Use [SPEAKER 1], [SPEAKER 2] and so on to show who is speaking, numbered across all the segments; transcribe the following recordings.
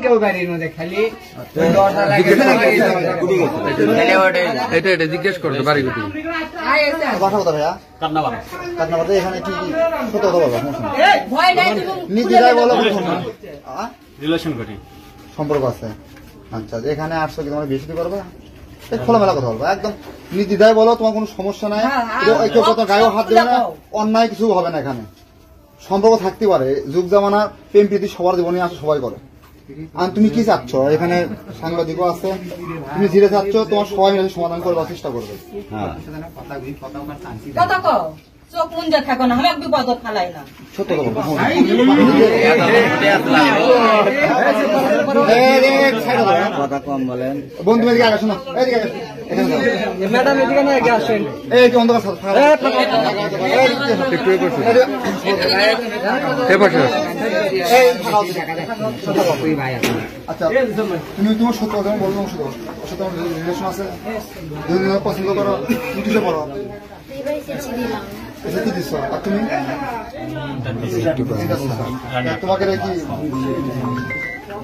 [SPEAKER 1] কেউ বাড়ির মধ্যে খালি
[SPEAKER 2] এটা জিজ্ঞেস করতো বাড়ি কোথায়
[SPEAKER 3] বাসা কোথায় ভাইয়া? কাটনাবাড়া। এখানে কি সত্য কথা বলবো, নিজেরাই বলো
[SPEAKER 4] রিলেশন করি,
[SPEAKER 3] সম্পর্ক আছে। আচ্ছা, এখানে আসছো কি তোমার বেশি করবে? খোলামেলা কথা বলবো, একদম নির্দ্বিধায় বলো, তোমার কোনো সমস্যা নাই। কেউ কত গায়েও হাত দেবে না, অন্যায় কিছু হবে না। এখানে সম্পর্ক থাকতে পারে, যুগ জামানা প্রেম প্রীতি সবার জীবনে আসে, সবাই করে। আর তুমি কি চাচ্ছ? এখানে সাংবাদিকও আছে, তুমি ধীরে চাচ্ছ, তোমার সবাই মিলে সমাধান করবার চেষ্টা করবে।
[SPEAKER 5] চোখ মুঞ্জা থাকো না, আমি বিপদ ফালাই না।
[SPEAKER 3] সত্য কথা বলবো।
[SPEAKER 6] কথা কম বলেন।
[SPEAKER 3] বন্ধু এদিকে আগে শোনো, এদিকে
[SPEAKER 1] ম্যাডাম এদিকে না আগে আসেন।
[SPEAKER 3] এই কি অন্ধকার আচ্ছা, তুমি তোমার সত্য কথা বলবো, সত্য রিলেশন আছে, পছন্দ করো, তুমি কিসে পড়ো? কি দিচ্ছ? আর তুমি তোমাকে কি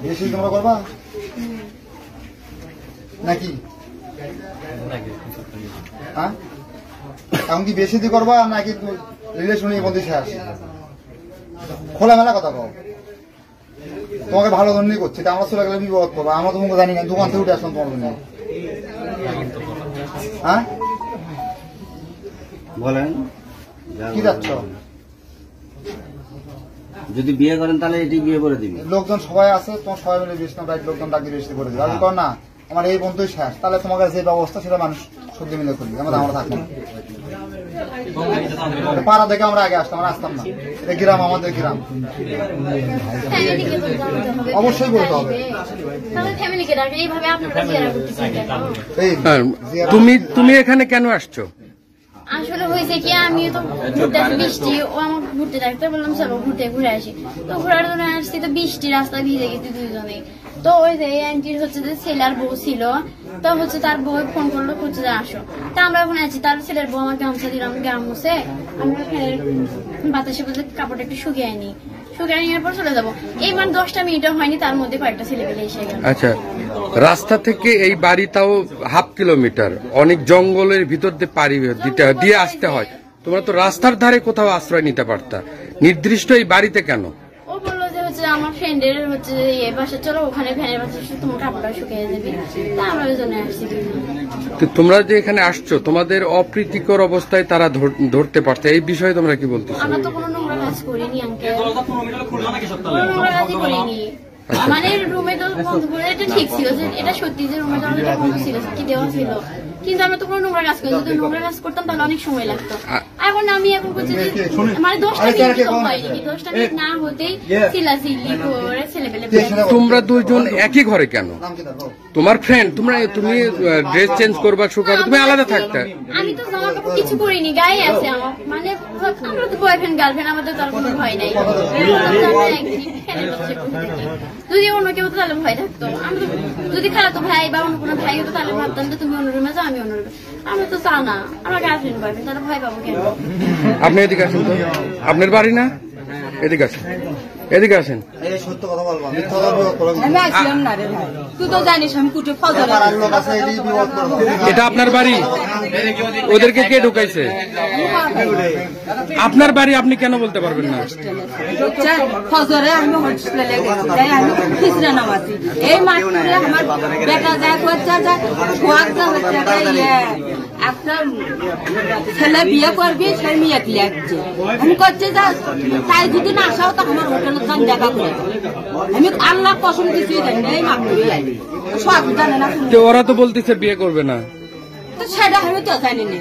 [SPEAKER 3] বেশি তোমরা করবা নাকি? হ্যাঁ, এখন কি বেশি দিয়ে করবা নাকি রিলেশনের মধ্যে শেষ? খোলামেলা কথা কও। তোমাকে ভালো ধরনের করছি, আমরা চলে গেলে বিপদ করবো। আমরা তোমাকে জানি না, দোকান থেকে উঠে আসলাম তোমার জন্য। হ্যাঁ
[SPEAKER 6] বলেন
[SPEAKER 3] কি যাচ্ছ?
[SPEAKER 6] যদি বিয়ে করেন তাহলে এটি বিয়ে করে দিবি।
[SPEAKER 3] লোকজন সবাই আছে, তোমার সবাই মিলে বেশি লোকজন ডাকি বেশি করে দিবে। আমি কর না, আমার এই বন্ধুই শেষ, তাহলে তোমার যে ব্যবস্থা সেটা মানুষ সহ্য মিলে করবি। আমরা থাকবো পাড়া দেখে আমরা আগে আসতাম, আমরা আসতাম না। এটা গ্রাম, আমাদের গ্রাম, অবশ্যই বলতে হবে।
[SPEAKER 2] তুমি এখানে কেন আসছো?
[SPEAKER 7] আসলে হয়েছে কি, আমি তো ঘুরতে আসি, বৃষ্টি, ও আমার ঘুরতে থাকতে বললাম চলো ঘুরে আসি। তো ঘোরার জন্য আসছি, তো বৃষ্টি, রাস্তায় ভিজে গেছি দুইজনে। তো ওই যে আন্টির হচ্ছে যে ছেলে আর বউ ছিল, তো হচ্ছে তার বউ ফোন করলো, হচ্ছে যে আসো। তা আমরা এখন আছি, তার ছেলের বউ আমার গামছা দিলাম, গাম মুছে আমরা বাতাসে বলতে কাপড়টা একটু শুকিয়ে আনি, শুকিয়ে নেওয়ার পর চলে যাবো। এই 10টা মিনিটও হয়নি, তার মধ্যে কয়েকটা ছেলেপেলে এসে গেল।
[SPEAKER 2] আচ্ছা, রাস্তা থেকে এই বাড়িটাও 1/2 কিলোমিটার, অনেক জঙ্গলের ভিতর দিয়ে আসতে হয়। তোমরা তো রাস্তার ধারে কোথাও আশ্রয় নিতে পারতা, নির্দিষ্ট এই বাড়িতে কেন?
[SPEAKER 7] ও বললো যে হচ্ছে আমার ফ্রেন্ডের হচ্ছে বাসা, চলো ওখানে ভ্যানের বাসা তোমার কাপড়টা শুকিয়ে যাবে। তা আমরা ওই জন্য আসছি।
[SPEAKER 2] তোমরা যে এখানে আসছো, তোমাদের অপ্রীতিকর অবস্থায় তারা ধরতে পারছে, এই বিষয়ে তোমরা কি বলতেছো?
[SPEAKER 7] আমরা তো কোনো নোংরা কাজ করিনি আঙ্কেল, নোংরা কাজই করিনি। মানে রুমে তো বন্ধ করে, এটা ঠিক ছিল যে এটা সত্যি যে রুমে তো বন্ধ ছিল, কি দেওয়া ছিল, কিন্তু আমরা তো কোনো নোংরা কাজ করি। যদি নোংরা কাজ করতাম তাহলে অনেক সময় লাগতো। এখন আমি এখন করছি যে মানে 10টা মিনিট হয়নি, 10টা মিনিট না হতেই চিল্লাচিল্লি করে ছেলেপেলে।
[SPEAKER 2] তোমরা দুইজন একই ঘরে কেন? তোমার ফ্রেন্ড, তুমি ড্রেস চেঞ্জ করবা, শুকাবে, তুমি আলাদা থাকতে।
[SPEAKER 7] আমি তো জামা কাপড় কিছু করিনি, গায়ে আছে আমার, মানে আমরা তো বয়ফ্রেন্ড গার্লফ্রেন্ড, আমাদের তার কোনো ভয় নাই। যদি অন্য কেউ তো তাহলে ভয় থাকতো। আমরা যদি খালাতো ভাই বা অন্য কোনো ভাই হতো তাহলে ভাবতাম যে তুমি অন্য রুমে যাও, আমি অন্য রুমে। আমরা তো চাও না, আমরা গার্লফ্রেন্ড বয়ফ্রেন্ড, তাহলে ভয় পাবো কেন?
[SPEAKER 2] আপনি এদিকে আসেন তো, আপনার বাড়ি না? এদিকে আসেন, এদিকে আসেন।
[SPEAKER 3] সত্য কথা বলবো,
[SPEAKER 5] আমি আসলাম না রে ভাই, তুই তো জানিস আমি কুটে ফজর।
[SPEAKER 2] এটা আপনার বাড়ি? ওদেরকে কে ঢুকাইছে? আপনার বাড়ি, আপনি কেন বলতে পারবেন না?
[SPEAKER 5] ফজরে আমি হোস্টেলে গেছি, আমি খিচড়া নামাজি। এই মাঠে আমার বেটা যায় করছে, একটা ছেলে বিয়ে করবি, সে মেয়ে লাগছে। আমি করছে যা তাই যদি না আসাও তো আমার হোটেলের দাম দেখা করে। আমি আল্লাহ কসম কিছুই জানি না, এই মাঠে সব জানে না।
[SPEAKER 2] ওরা তো বলতেছে বিয়ে করবে না,
[SPEAKER 5] তো সেটা আমি তো জানি না।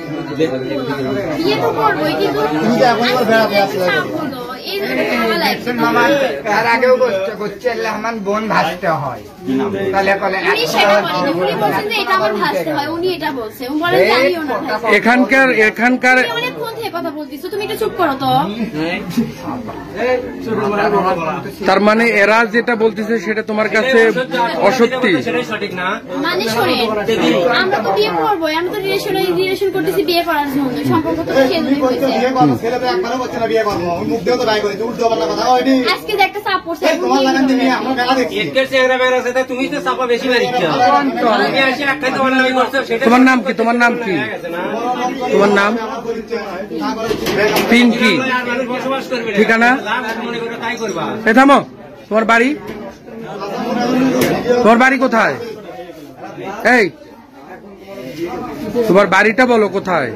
[SPEAKER 7] বিয়ে তো করবোই, কিন্তু
[SPEAKER 1] তার আগেও করছে আমার বোন ভাসতে হয়, তাহলে
[SPEAKER 2] এখানকার
[SPEAKER 7] কথা বলতেছো, তুমি এটা চুপ করো তো।
[SPEAKER 2] তার মানে এরা যেটা বলতেছে সেটা তোমার কাছে অসত্যি?
[SPEAKER 7] মানে শোনেন, আমরা তো বিয়ে করবোই, আমরা তো রিলেশন করতেছি বিয়ে করার জন্য, সম্পর্ক তো
[SPEAKER 3] উল্টো পাল্টা কথা হয়নি
[SPEAKER 7] আজকে যে একটা চাপ পড়ছে
[SPEAKER 3] তোমার লাগান দিবি আমরা মেলা দেখছি
[SPEAKER 4] তুমি তো চাপা বেশি মারিচ্ছ তুমি আসে একটা তোমার নামে করছো সেটা
[SPEAKER 2] তোমার নাম কি? তোমার নাম কি? তোমার নাম পিঙ্কি,
[SPEAKER 4] মানুষ বসবাস করবে না।
[SPEAKER 2] ঠিকানা?
[SPEAKER 4] লাভ মনে করো তাই করবা।
[SPEAKER 2] এ থামো, তোমার বাড়ি? তোমার বাড়ি কোথায়? এই তোমার বাড়িটা বলো কোথায়?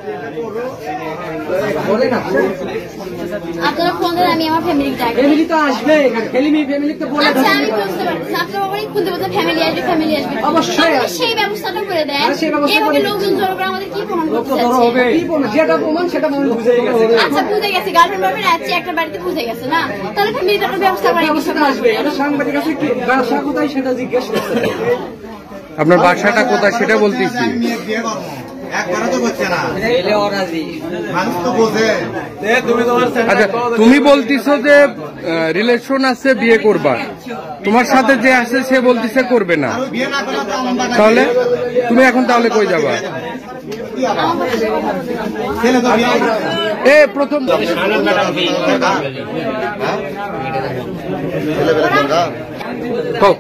[SPEAKER 7] আপনারা ফোন দেন, আমি আমার ফ্যামিলি ডাকি।
[SPEAKER 1] ফ্যামিলি তো আসবে, ফ্যামিলি তো বলে
[SPEAKER 7] আচ্ছা আমি বুঝতে পারছি, আপনারা বাবাই খুলতে বলতে ফ্যামিলি আসবে, ফ্যামিলি আসবে।
[SPEAKER 1] অবশ্যই
[SPEAKER 7] আপনি সেই ব্যবস্থাটা করে দেন।
[SPEAKER 1] হ্যাঁ, সেই ব্যবস্থা
[SPEAKER 7] এভাবে
[SPEAKER 1] করে দিন।
[SPEAKER 7] লোকজন জড়ো করে আমাদের কি প্রমাণ করতে
[SPEAKER 1] ধরো
[SPEAKER 7] চাচ্ছে?
[SPEAKER 1] হবে যেটা প্রমাণ সেটা বুঝে গেছে।
[SPEAKER 7] আচ্ছা বুঝে গেছে, গার্লফ্রেন্ড ভাবে রাখছি একটা বাড়িতে বুঝে গেছে না, তাহলে ফ্যামিলিটা একটা ব্যবস্থা করে
[SPEAKER 1] ব্যবস্থা আসবে, এটা সাংবাদিক আছে কি ব্যবসা কোথায় সেটা জিজ্ঞেস করতে হবে।
[SPEAKER 2] আপনার বাসাটা কোথায় সেটা বলতেছি।
[SPEAKER 3] বিয়ে করবো একবারে তো করছে না,
[SPEAKER 6] এলে অরাজি
[SPEAKER 3] মানুষ তো বোঝে।
[SPEAKER 2] আচ্ছা, তুমি বলতেছো যে রিলেশন আছে, বিয়ে করবা, তোমার সাথে যে আছে সে বলতেছে করবে না,
[SPEAKER 3] বিয়ে না করলে তো আমরা
[SPEAKER 2] তাহলে তুমি এখন তাহলে কই যাবা?
[SPEAKER 3] ছেলে তো বিয়ে
[SPEAKER 2] এ প্রথম কও,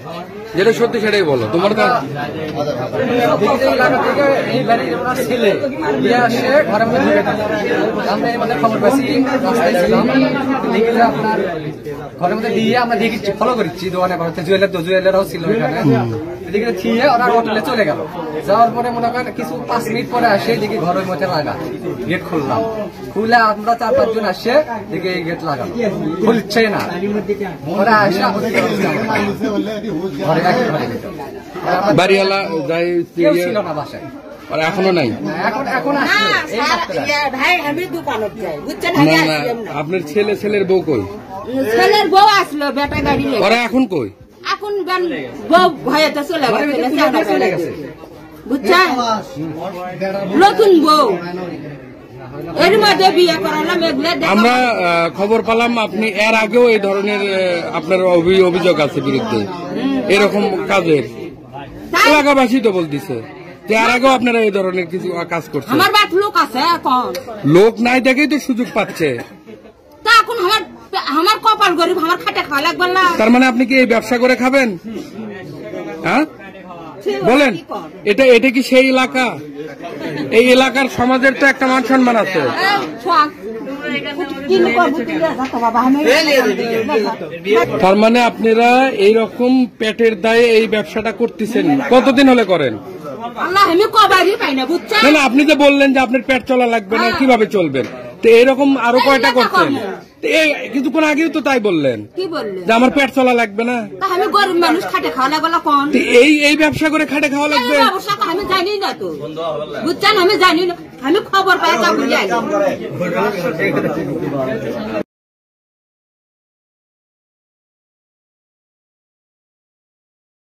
[SPEAKER 2] যেটা সত্যি সেটাই বলো। তোমার তো
[SPEAKER 1] এলাকা থেকে এই বাড়ির ওনার ছেলে বিয়ে আসে ঘরের মধ্যে ঢুকে থাকে। আমরা এই মধ্যে খবর পাচ্ছি, রাস্তায় ছিলাম, দেখি যে আপনার ঘরের মধ্যে দিয়ে আমরা দেখি ফলো করছি দোকানে ঘরে জুয়েলারও ছিল এখানে। এদিকে থিয়ে ওরা হোটেলে চলে গেল, যাওয়ার পরে মনে করেন কিছু 5 মিনিট পরে আসে দেখি ঘরের মধ্যে লাগা, গেট খুললাম, খুলে আমরা 4-5 জন আসে দেখি এই গেট লাগানো, খুলছে না। ওরা আসে ঘরে ঘরে
[SPEAKER 2] বাড়িওয়ালা যাই
[SPEAKER 1] কেউ ছিল না বাসায়,
[SPEAKER 2] আর এখনো নাই?
[SPEAKER 1] এখন আসছে এই মাত্র।
[SPEAKER 5] ভাই আমি দোকানত যাই, বুঝছেন?
[SPEAKER 2] না না, আপনার ছেলের বউ কই?
[SPEAKER 5] ছেলের বউ আসলো বেটা গাড়ি নিয়ে,
[SPEAKER 2] ওরা এখন কই?
[SPEAKER 5] এখন বউ ভয়েতে চলে
[SPEAKER 1] চলে গেছে।
[SPEAKER 5] বুঝছেন? নতুন বউ এর মধ্যে বিয়ে করালাম, এগুলো
[SPEAKER 2] আমরা খবর পেলাম আপনি এর আগেও এই ধরনের আপনার অভিযোগ আছে বিরুদ্ধে এরকম কাজের। এলাকাবাসী তো বলতেছে যে এর আগেও আপনারা এই ধরনের কিছু কাজ করছেন।
[SPEAKER 5] আমার বাট লোক আছে, এখন
[SPEAKER 2] লোক নাই দেখেই তো সুযোগ পাচ্ছে।
[SPEAKER 5] তা এখন আমার কপাল গরিব, আমার খাটে খাওয়া লাগবে না।
[SPEAKER 2] তার মানে আপনি কি এই ব্যবসা করে খাবেন? হ্যাঁ বলেন, এটা কি সেই এলাকা? এই এলাকার সমাজের তো একটা মান সম্মান আছে। তার মানে আপনারা এইরকম পেটের দায়ে এই ব্যবসাটা করতেছেন, কতদিন হলে করেন?
[SPEAKER 5] আল্লাহ আমি কবারই পাই না, বুঝছেন?
[SPEAKER 2] না না, আপনি যে বললেন যে আপনার পেট চলা লাগবে না, কিভাবে চলবেন? তো এরকম আরো কয়টা করছেন? কিছুক্ষণ আগেও তো তাই বললেন
[SPEAKER 5] কি বললেন
[SPEAKER 2] যে আমার পেট চলা লাগবে না।
[SPEAKER 5] তা আমি গরিব মানুষ, খাটে খাওয়া লাগবে না। কোন
[SPEAKER 2] তো এই ব্যবসা করে খাটে খাওয়া লাগবে?
[SPEAKER 5] এই ব্যবসা তো আমি জানি না তো, বুঝছেন? আমি জানি না, আমি খবর পাই তা বুঝে